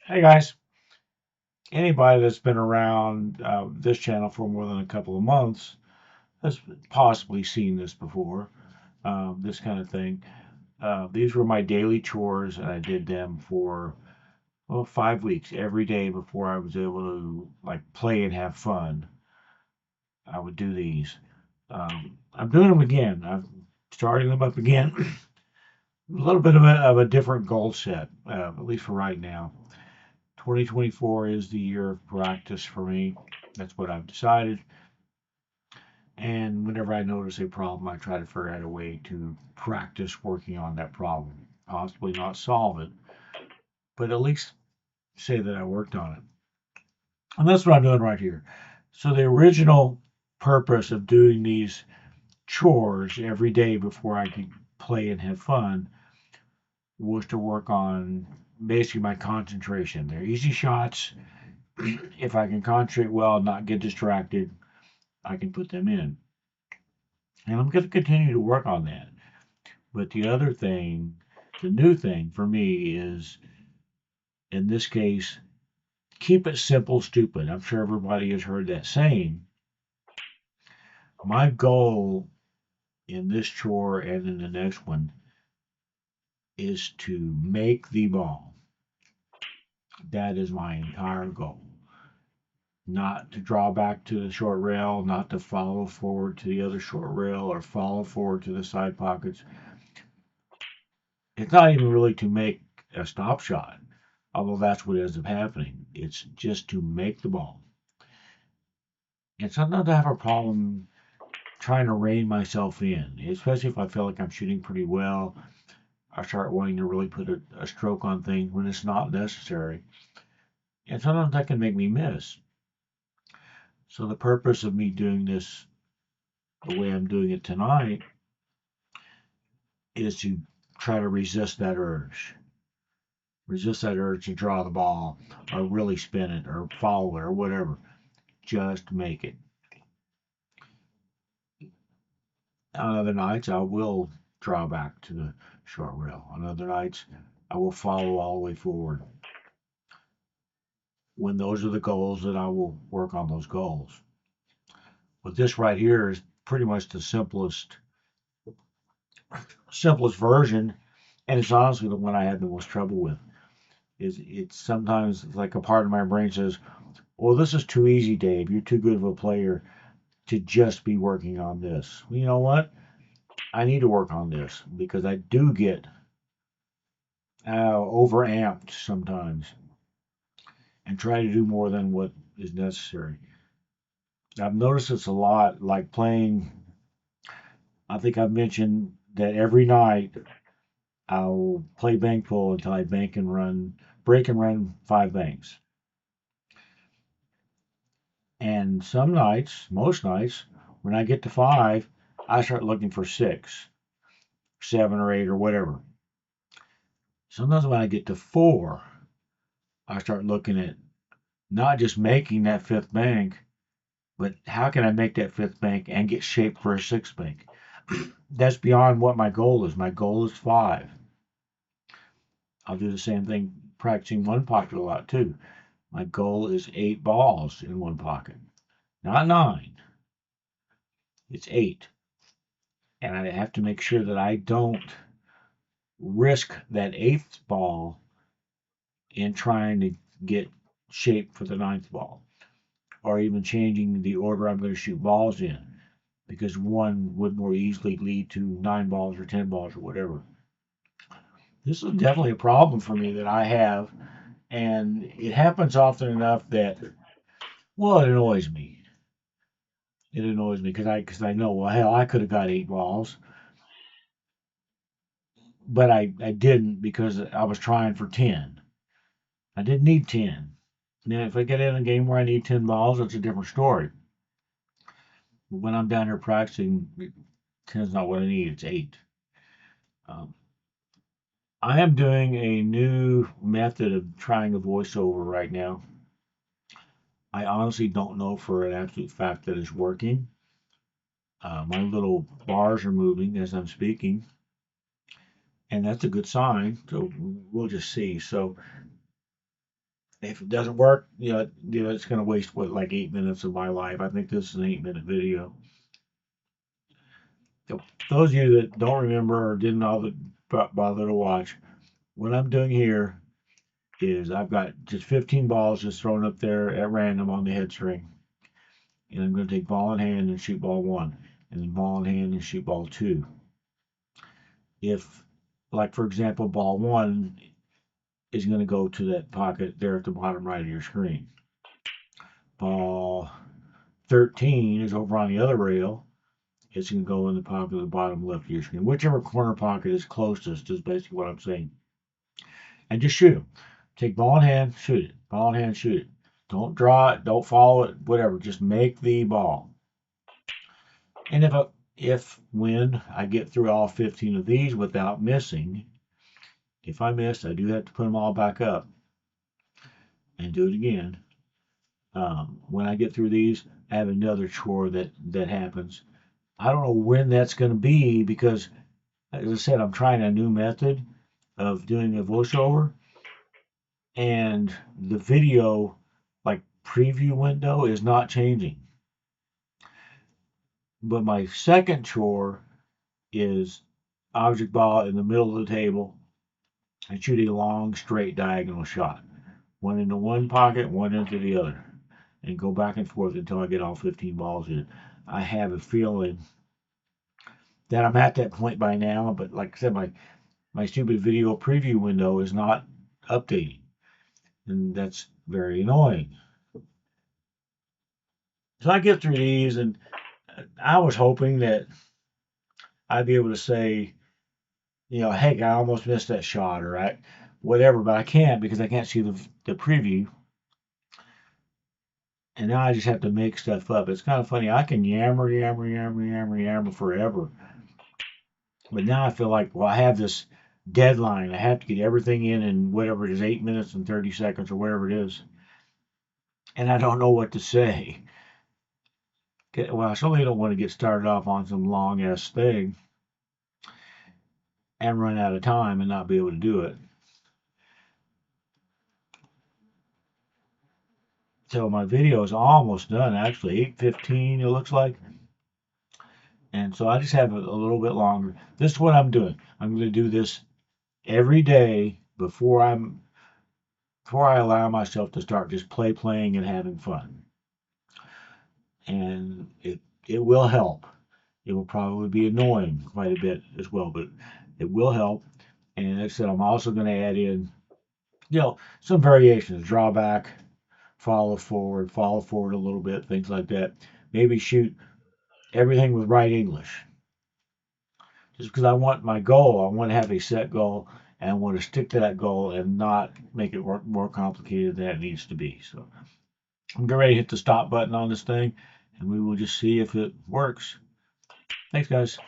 Hey guys, anybody that's been around this channel for more than a couple of months has possibly seen this before, this kind of thing. These were my daily chores, and I did them for, well, 5 weeks every day before I was able to like play and have fun. I would do these. I'm doing them again. I'm starting them up again. A little bit of a different goal set, at least for right now. 2024 is the year of practice for me. That's what I've decided. And whenever I notice a problem, I try to figure out a way to practice working on that problem. Possibly not solve it, but at least say that I worked on it. And that's what I'm doing right here. So the original purpose of doing these chores every day before I could play and have fun was to work on basically my concentration. They're easy shots. If I can concentrate well and not get distracted, I can put them in. And I'm going to continue to work on that. But the other thing, the new thing for me is, in this case, keep it simple, stupid. I'm sure everybody has heard that saying. My goal in this chore and in the next one is to make the ball. That is my entire goal. Not to draw back to the short rail, not to follow forward to the other short rail or follow forward to the side pockets. It's not even really to make a stop shot, although that's what ends up happening. It's just to make the ball. And sometimes I have a problem trying to rein myself in, especially if I feel like I'm shooting pretty well. I start wanting to really put a stroke on things when it's not necessary. And sometimes that can make me miss. So the purpose of me doing this the way I'm doing it tonight is to try to resist that urge. Resist that urge to draw the ball or really spin it or follow it or whatever. Just make it. On other nights, I will draw back to the short rail. On other nights, I will follow all the way forward. When those are the goals, then I will work on those goals. But this right here is pretty much the simplest version, and it's honestly the one I had the most trouble with. Is it's sometimes like a part of my brain says, "Well, this is too easy, Dave. You're too good of a player to just be working on this." Well, you know what? I need to work on this because I do get overamped sometimes and try to do more than what is necessary. I've noticed it's a lot like playing. I think I've mentioned that every night I'll play bank pool until I break and run 5 banks. And some nights, most nights, when I get to 5, I start looking for 6, 7, or 8, or whatever. Sometimes when I get to 4, I start looking at not just making that fifth bank, but how can I make that fifth bank and get shaped for a sixth bank? That's beyond what my goal is. My goal is 5. I'll do the same thing practicing one pocket a lot too. My goal is 8 balls in one pocket, not 9. It's 8. And I have to make sure that I don't risk that eighth ball in trying to get shape for the ninth ball, or even changing the order I'm going to shoot balls in, because one would more easily lead to 9 balls or 10 balls or whatever. This is definitely a problem for me that I have, and it happens often enough that, well, it annoys me. It annoys me because I know, well, hell, I could have got 8 balls, but I didn't because I was trying for 10. I didn't need 10. Now, if I get in a game where I need 10 balls, it's a different story. But when I'm down here practicing, 10 is not what I need, it's 8. Um, I am doing a new method of trying a voiceover right now. I honestly don't know for an absolute fact that it's working. My little bars are moving as I'm speaking, and that's a good sign. So we'll just see. So If it doesn't work, it's going to waste like 8 minutes of my life. I think this is an 8-minute video. So those of you that don't remember or didn't bother to watch, what I'm doing here is I've got just 15 balls just thrown up there at random on the head string. And I'm going to take ball in hand and shoot ball 1, and then ball in hand and shoot ball 2. If, like for example, ball 1 is going to go to that pocket there at the bottom right of your screen. Ball 13 is over on the other rail. It's going to go in the pocket at the bottom left of your screen. Whichever corner pocket is closest is basically what I'm saying. And just shoot them. Take ball in hand, shoot it. Ball in hand, shoot it. Don't draw it, don't follow it, whatever. Just make the ball. And when I get through all 15 of these without missing, if I miss, I do have to put them all back up and do it again. When I get through these, I have another chore that happens. I don't know when that's going to be because, as I said, I'm trying a new method of doing a voiceover, and the video, like preview window, is not changing. But my second chore is object ball in the middle of the table and shoot a long, straight diagonal shot. One into one pocket, one into the other, and go back and forth until I get all 15 balls in. I have a feeling that I'm at that point by now, but like I said, my stupid video preview window is not updating, and that's very annoying. So I get through these, and I was hoping that I'd be able to say, hey, I almost missed that shot, or whatever, but I can't because I can't see the preview. And now I just have to make stuff up. It's kind of funny. I can yammer forever. But now I feel like, well, I have this deadline. I have to get everything in whatever it is, 8 minutes and 30 seconds or whatever it is. And I don't know what to say. Well, I certainly don't want to get started off on some long ass thing and run out of time and not be able to do it. So my video is almost done, actually, 8:15 it looks like. And so I just have a little bit longer. This is what I'm doing. I'm going to do this every day before I allow myself to start just playing and having fun. And it will help. It will probably be annoying quite a bit as well, but it will help. And like I said, I'm also going to add in, some variations, drawback, follow forward a little bit, things like that. Maybe shoot everything with right English. Just because I want my goal, I want to have a set goal, and I want to stick to that goal and not make it work more complicated than it needs to be. So I'm getting ready to hit the stop button on this thing, and we will just see if it works. Thanks, guys.